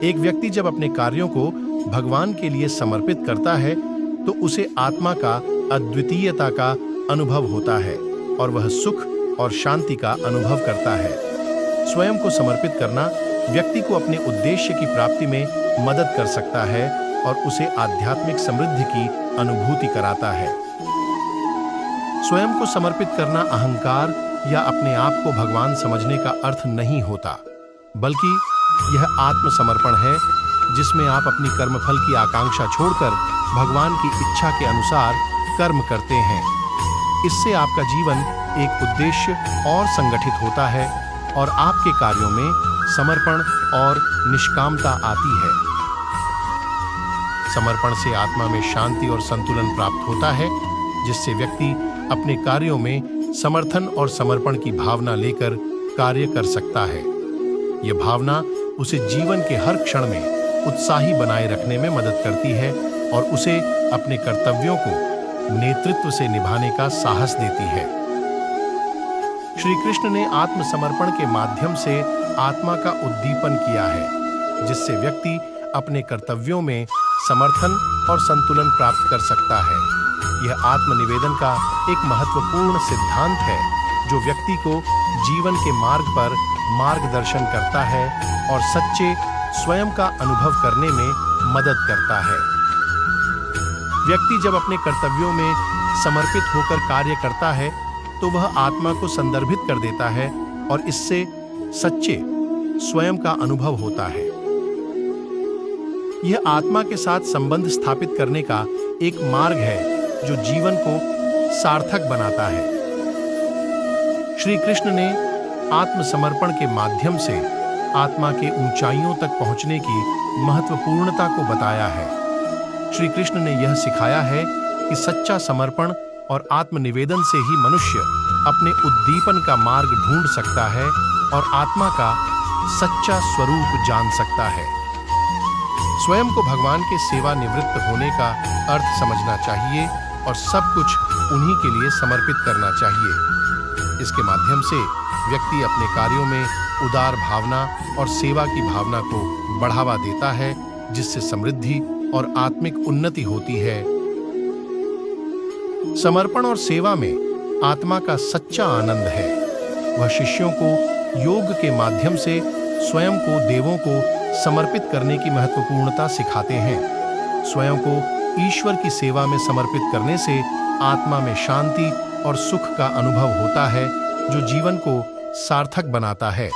एक व्यक्ति जब अपने कार्यों को भगवान के लिए समर्पित करता है तो उसे आत्मा का अद्वितीयता का अनुभव होता है और वह सुख और शांति का अनुभव करता है। स्वयं को समर्पित करना व्यक्ति को अपने उद्देश्य की प्राप्ति में मदद कर सकता है और उसे आध्यात्मिक समृद्धि की अनुभूति कराता है। स्वयं को समर्पित करना अहंकार या अपने आप को भगवान समझने का अर्थ नहीं होता, बल्कि यह आत्मसमर्पण है जिसमें आप अपनी कर्मफल की आकांक्षा छोड़कर भगवान की इच्छा के अनुसार कर्म करते हैं। इससे आपका जीवन एक उद्देश्य और संगठित होता है और आपके कार्यों में समर्पण और निष्कामता आती है। समर्पण से आत्मा में शांति और संतुलन प्राप्त होता है, जिससे व्यक्ति अपने कार्यों में समर्थन और समर्पण की भावना लेकर कार्य कर सकता है। यह भावना उसे जीवन के हर क्षण में उत्साही बनाए रखने में मदद करती है और उसे अपने कर्तव्यों को नेतृत्व से निभाने का साहस देती है। श्री कृष्ण ने आत्मसमर्पण के माध्यम से आत्मा का उद्दीपन किया है, जिससे व्यक्ति अपने कर्तव्यों में समर्थन और संतुलन प्राप्त कर सकता है। यह आत्मनिवेदन का एक महत्वपूर्ण सिद्धांत है जो व्यक्ति को जीवन के मार्ग पर मार्गदर्शन करता है और सच्चे स्वयं का अनुभव करने में मदद करता है। व्यक्ति जब अपने कर्तव्यों में समर्पित होकर कार्य करता है तो वह आत्मा को संदर्भित कर देता है और इससे सच्चे स्वयं का अनुभव होता है। यह आत्मा के साथ संबंध स्थापित करने का एक मार्ग है जो जीवन को सार्थक बनाता है। श्री कृष्ण ने आत्मसमर्पण के माध्यम से आत्मा के ऊंचाइयों तक पहुंचने की महत्वपूर्णता को बताया है। श्री कृष्ण ने यह सिखाया है कि सच्चा समर्पण और आत्मनिवेदन से ही मनुष्य अपने उद्दीपन का मार्ग ढूंढ सकता है और आत्मा का सच्चा स्वरूप जान सकता है। स्वयं को भगवान के सेवा निवृत्त होने का अर्थ समझना चाहिए और सब कुछ उन्हीं के लिए समर्पित करना चाहिए। इसके माध्यम से व्यक्ति अपने कार्यों में उदार भावना और सेवा की भावना को बढ़ावा देता है, जिससे समृद्धि और आत्मिक उन्नति होती है। समर्पण और सेवा में आत्मा का सच्चा आनंद है। वह शिष्यों को योग के माध्यम से स्वयं को देवों को समर्पित करने की महत्वपूर्णता सिखाते हैं। स्वयं को ईश्वर की सेवा में समर्पित करने से आत्मा में शांति और सुख का अनुभव होता है, जो जीवन को सार्थक बनाता है।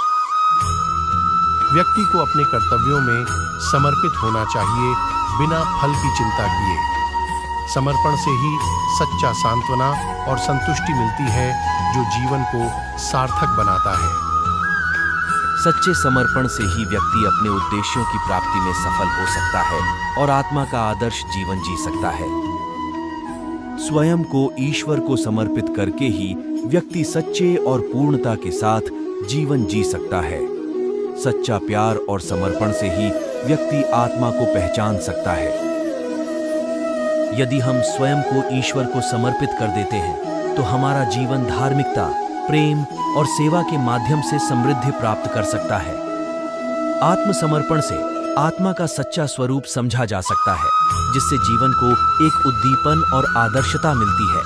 व्यक्ति को अपने कर्तव्यों में समर्पित होना चाहिए, बिना फल की चिंता किए। समर्पण से ही सच्चा सांत्वना और संतुष्टि मिलती है, जो जीवन को सार्थक बनाता है। सच्चे समर्पण से ही व्यक्ति अपने उद्देश्यों की प्राप्ति में सफल हो सकता है और आत्मा का आदर्श जीवन जी सकता है। स्वयं को ईश्वर को समर्पित करके ही व्यक्ति सच्चे और पूर्णता के साथ जीवन जी सकता है। सच्चा प्यार और समर्पण से ही व्यक्ति आत्मा को पहचान सकता है। यदि हम स्वयं को ईश्वर को समर्पित कर देते हैं तो हमारा जीवन धार्मिकता, प्रेम और सेवा के माध्यम से समृद्धि प्राप्त कर सकता है। आत्मसमर्पण से आत्मा का सच्चा स्वरूप समझा जा सकता है, जिससे जीवन को एक उद्दीपन और आदर्शता मिलती है।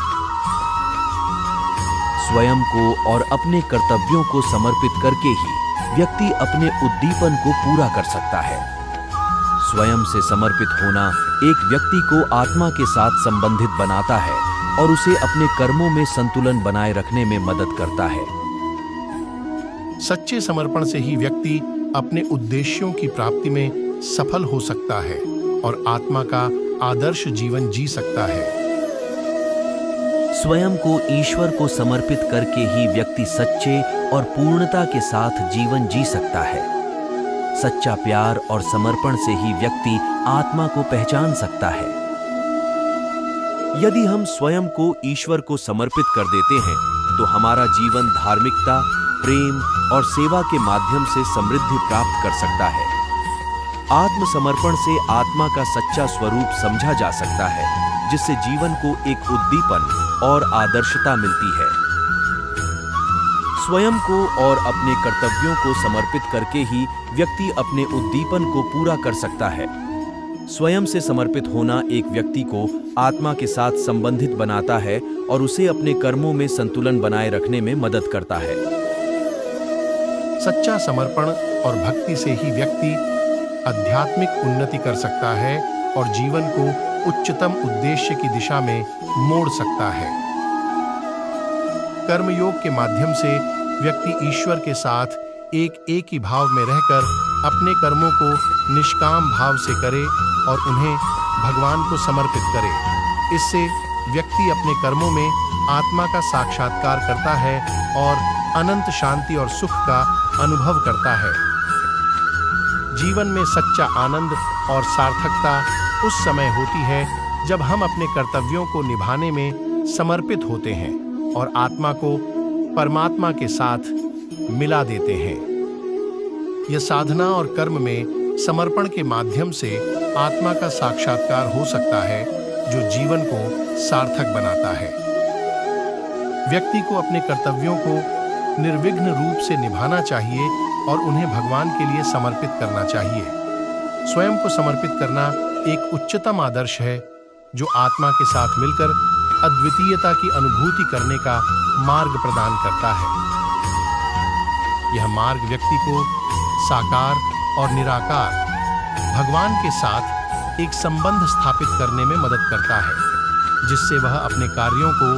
स्वयं को और अपने कर्तव्यों को समर्पित करके ही व्यक्ति अपने उद्दीपन को पूरा कर सकता है। स्वयं से समर्पित होना एक व्यक्ति को आत्मा के साथ संबंधित बनाता है और उसे अपने कर्मों में संतुलन बनाए रखने में मदद करता है। सच्चे समर्पण से ही व्यक्ति अपने उद्देश्यों की प्राप्ति में सफल हो सकता है और आत्मा का आदर्श जीवन जी सकता है। स्वयं को ईश्वर को समर्पित करके ही व्यक्ति सच्चे और पूर्णता के साथ जीवन जी सकता है। सच्चा प्यार और समर्पण से ही व्यक्ति आत्मा को पहचान सकता है। यदि हम स्वयं को ईश्वर को समर्पित कर देते हैं तो हमारा जीवन धार्मिकता, प्रेम और सेवा के माध्यम से समृद्धि प्राप्त कर सकता है। आत्मसमर्पण से आत्मा का सच्चा स्वरूप समझा जा सकता है, जिससे जीवन को एक उद्दीपन और आदर्शता मिलती है। स्वयं को और अपने कर्तव्यों को समर्पित करके ही व्यक्ति अपने उद्दीपन को पूरा कर सकता है। स्वयं से समर्पित होना एक व्यक्ति को आत्मा के साथ संबंधित बनाता है और उसे अपने कर्मों में संतुलन बनाए रखने में मदद करता है। सच्चा समर्पण और भक्ति से ही व्यक्ति आध्यात्मिक उन्नति कर सकता है और जीवन को उच्चतम उद्देश्य की दिशा में मोड़ सकता है। कर्मयोग के माध्यम से व्यक्ति ईश्वर के साथ एक ही भाव में रहकर अपने कर्मों को निष्काम भाव से करे और उन्हें भगवान को समर्पित करे। इससे व्यक्ति अपने कर्मों में आत्मा का साक्षात्कार करता है और अनंत शांति और सुख का अनुभव करता है। जीवन में सच्चा आनंद और सार्थकता उस समय होती है जब हम अपने कर्तव्यों को निभाने में समर्पित होते हैं और आत्मा को परमात्मा के साथ मिला देते हैं। यह साधना और कर्म में समर्पण के माध्यम से आत्मा का साक्षात्कार हो सकता है, जो जीवन को सार्थक बनाता है। व्यक्ति को अपने कर्तव्यों को निर्विघ्न रूप से निभाना चाहिए और उन्हें भगवान के लिए समर्पित करना चाहिए। स्वयं को समर्पित करना एक उच्चतम आदर्श है, जो आत्मा के साथ मिलकर अद्वितीयता की अनुभूति करने का मार्ग प्रदान करता है। यह मार्ग व्यक्ति को साकार और निराकार भगवान के साथ एक संबंध स्थापित करने में मदद करता है, जिससे वह अपने कार्यों को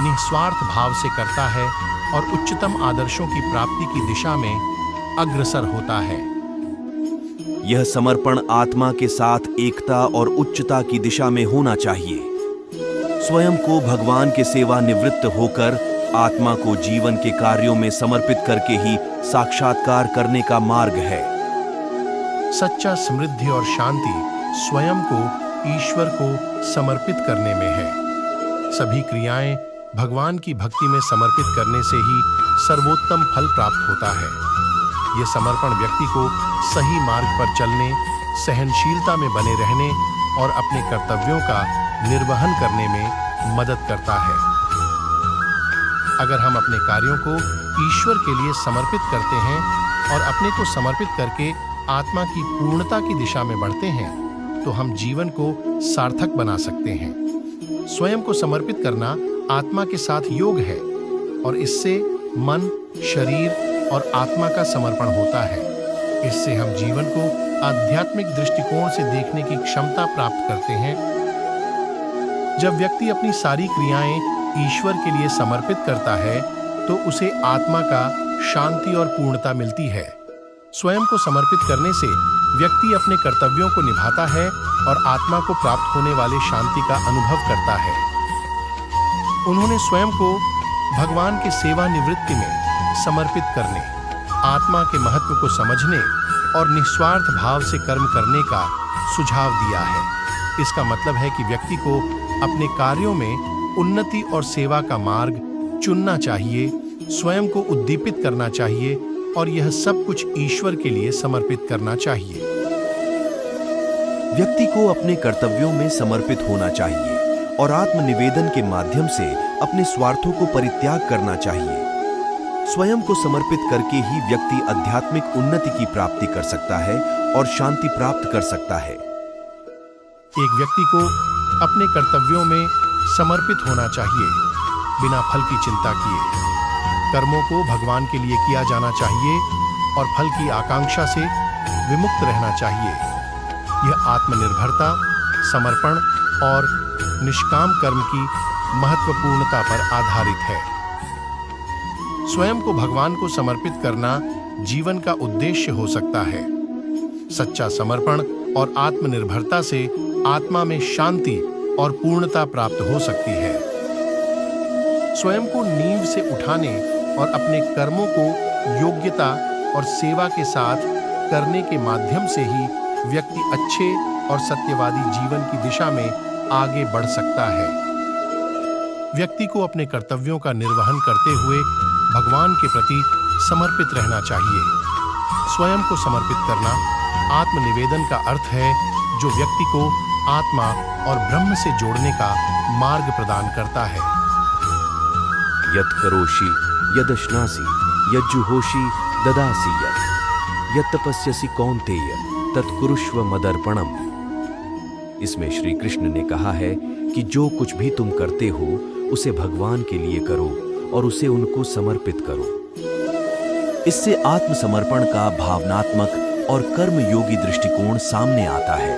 निस्वार्थ भाव से करता है और उच्चतम आदर्शों की प्राप्ति की दिशा में अग्रसर होता है। यह समर्पण आत्मा के साथ एकता और उच्चता की दिशा में होना चाहिए। स्वयं को भगवान के सेवा निवृत्त होकर आत्मा को जीवन के कार्यों में समर्पित करके ही साक्षात्कार करने का मार्ग है। सच्चा समृद्धि और शांति स्वयं को ईश्वर को समर्पित करने में है। सभी क्रियाएं भगवान की भक्ति में समर्पित करने से ही सर्वोत्तम फल प्राप्त होता है। यह समर्पण व्यक्ति को सही मार्ग पर चलने, सहनशीलता में बने रहने और अपने कर्तव्यों का निर्वहन करने में मदद करता है। अगर हम अपने कार्यों को ईश्वर के लिए समर्पित करते हैं और अपने को समर्पित करके आत्मा की पूर्णता की दिशा में बढ़ते हैं, तो हम जीवन को सार्थक बना सकते हैं। स्वयं को समर्पित करना आत्मा के साथ योग है और इससे मन, शरीर और आत्मा का समर्पण होता है। इससे हम जीवन को आध्यात्मिक दृष्टिकोण से देखने की क्षमता प्राप्त करते हैं। जब व्यक्ति अपनी सारी क्रियाएं ईश्वर के लिए समर्पित करता है, तो उसे आत्मा का शांति और पूर्णता मिलती है। स्वयं को समर्पित करने से व्यक्ति अपने कर्तव्यों को निभाता है और आत्मा को प्राप्त होने वाले शांति का अनुभव करता है। उन्होंने स्वयं को भगवान के सेवा निवृत्ति में समर्पित करने, आत्मा के महत्व को समझने और निस्वार्थ भाव से कर्म करने का सुझाव दिया है। इसका मतलब है कि व्यक्ति को अपने कार्यों में उन्नति और सेवा का मार्ग चुनना चाहिए, स्वयं को उद्दीपित करना चाहिए और यह सब कुछ ईश्वर के लिए समर्पित करना चाहिए। व्यक्ति को अपने कर्तव्यों में समर्पित होना चाहिए और आत्मनिवेदन के माध्यम से अपने स्वार्थों को परित्याग करना चाहिए। स्वयं को समर्पित करके ही व्यक्ति आध्यात्मिक उन्नति की प्राप्ति कर सकता है और शांति प्राप्त कर सकता है। एक व्यक्ति को अपने कर्तव्यों में समर्पित होना चाहिए, बिना फल की चिंता किए। कर्मों को भगवान के लिए किया जाना चाहिए और फल की आकांक्षा से विमुक्त रहना चाहिए। यह आत्मनिर्भरता, समर्पण और निष्काम कर्म की महत्वपूर्णता पर आधारित है। स्वयं को भगवान को समर्पित करना जीवन का उद्देश्य हो सकता है। सच्चा समर्पण और आत्मनिर्भरता से आत्मा में शांति और पूर्णता प्राप्त हो सकती है। स्वयं को नींव से उठाने और अपने कर्मों को योग्यता और सेवा के साथ करने के माध्यम से ही व्यक्ति अच्छे और सत्यवादी जीवन की दिशा में आगे बढ़ सकता है। व्यक्ति को अपने कर्तव्यों का निर्वहन करते हुए भगवान के प्रति समर्पित रहना चाहिए। स्वयं को समर्पित करना आत्मनिवेदन का अर्थ है, जो व्यक्ति को आत्मा और ब्रह्म से जोड़ने का मार्ग प्रदान करता है। यत् करोषि यदश्नासि यज्जुहोषि ददासि यत् तपस्यसि कौन्तेय तत्कुरुष्व मदर्पणम। इसमें श्री कृष्ण ने कहा है कि जो कुछ भी तुम करते हो उसे भगवान के लिए करो और उसे उनको समर्पित करो। इससे आत्मसमर्पण का भावनात्मक और कर्मयोगी दृष्टिकोण सामने आता है,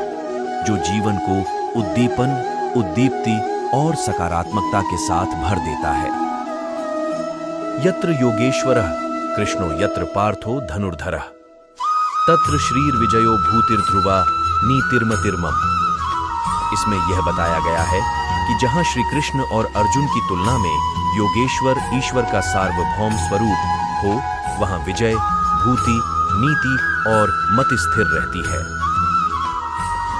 जो जीवन को उद्दीपन, उद्दीप्ति और सकारात्मकता के साथ भर देता है। यत्र योगेश्वरः कृष्णो यत्र पार्थो धनुर्धरः तत्र श्रीर्विजयो भूतिर्ध्रुवा नीतिर्मतिर्मम। इसमें यह बताया गया है कि जहां श्री कृष्ण और अर्जुन की तुलना में योगेश्वर ईश्वर का सार्वभौम स्वरूप हो, वहां विजय, भूति, नीति और मति स्थिर रहती है।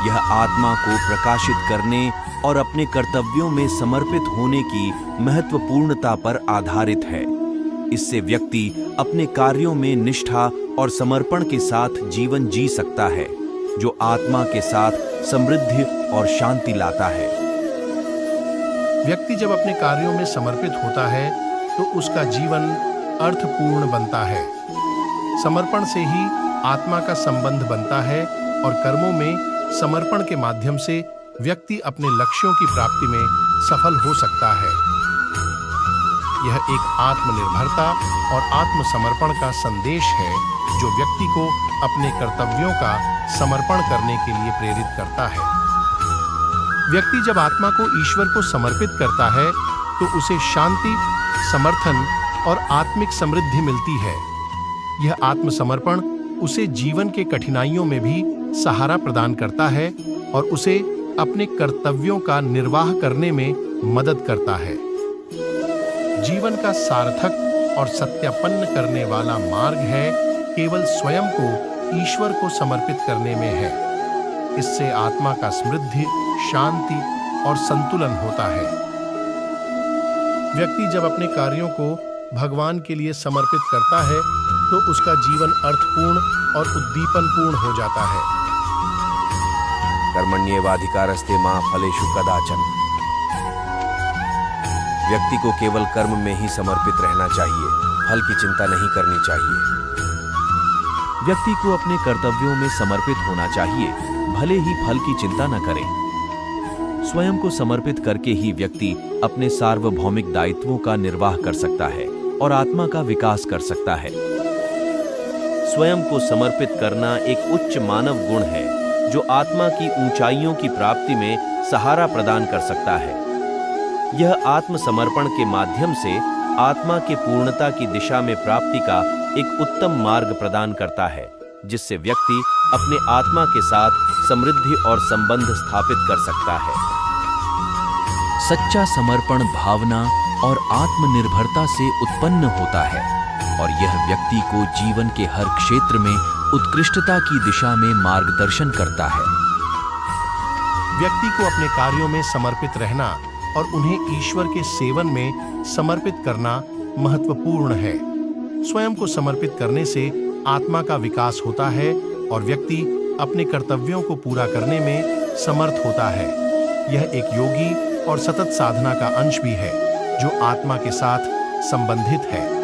यह आत्मा को प्रकाशित करने और अपने कर्तव्यों में समर्पित होने की महत्वपूर्णता पर आधारित है। इससे व्यक्ति अपने कार्यों में निष्ठा और समर्पण के साथ जीवन जी सकता है, जो आत्मा के साथ समृद्धि और शांति लाता है। व्यक्ति जब अपने कार्यों में समर्पित होता है तो उसका जीवन अर्थपूर्ण बनता है। समर्पण से ही आत्मा का संबंध बनता है और कर्मों में समर्पण के माध्यम से व्यक्ति अपने लक्ष्यों की प्राप्ति में सफल हो सकता है। यह एक आत्मनिर्भरता और आत्मसमर्पण का संदेश है, जो व्यक्ति को अपने कर्तव्यों का समर्पण करने के लिए प्रेरित करता है। व्यक्ति जब आत्मा को ईश्वर को समर्पित करता है तो उसे शांति, समर्थन और आत्मिक समृद्धि मिलती है। यह आत्मसमर्पण उसे जीवन के कठिनाइयों में भी सहारा प्रदान करता है और उसे अपने कर्तव्यों का निर्वाह करने में मदद करता है। जीवन का सार्थक और सत्यापन्न करने वाला मार्ग है केवल स्वयं को ईश्वर को समर्पित करने में है। इससे आत्मा का समृद्धि, शांति और संतुलन होता है। व्यक्ति जब अपने कार्यों को भगवान के लिए समर्पित करता है तो उसका जीवन अर्थपूर्ण और उद्दीपनपूर्ण हो जाता है। कर्मण्येवाधिकारस्ते मा फलेषु कदाचन। व्यक्ति को केवल कर्म में ही समर्पित रहना चाहिए, फल की चिंता नहीं करनी चाहिए। व्यक्ति को अपने कर्तव्यों में समर्पित होना चाहिए, भले ही फल की चिंता न करें। स्वयं को समर्पित करके ही व्यक्ति अपने सार्वभौमिक दायित्वों का निर्वाह कर सकता है और आत्मा का विकास कर सकता है। स्वयं को समर्पित करना एक उच्च मानव गुण है, जो आत्मा की ऊंचाइयों की प्राप्ति में सहारा प्रदान कर सकता है। यह आत्मसमर्पण के माध्यम से आत्मा के पूर्णता की दिशा में प्राप्ति का एक उत्तम मार्ग प्रदान करता है, जिससे व्यक्ति अपने आत्मा के साथ समृद्धि और संबंध स्थापित कर सकता है। सच्चा समर्पण भावना और आत्मनिर्भरता से उत्पन्न होता है और यह व्यक्ति को जीवन के हर क्षेत्र में उत्कृष्टता की दिशा में मार्गदर्शन करता है। व्यक्ति को अपने कार्यों में समर्पित रहना और उन्हें ईश्वर के सेवन में समर्पित करना महत्वपूर्ण है। स्वयं को समर्पित करने से आत्मा का विकास होता है और व्यक्ति अपने कर्तव्यों को पूरा करने में समर्थ होता है। यह एक योगी और सतत साधना का अंश भी है, जो आत्मा के साथ संबंधित है।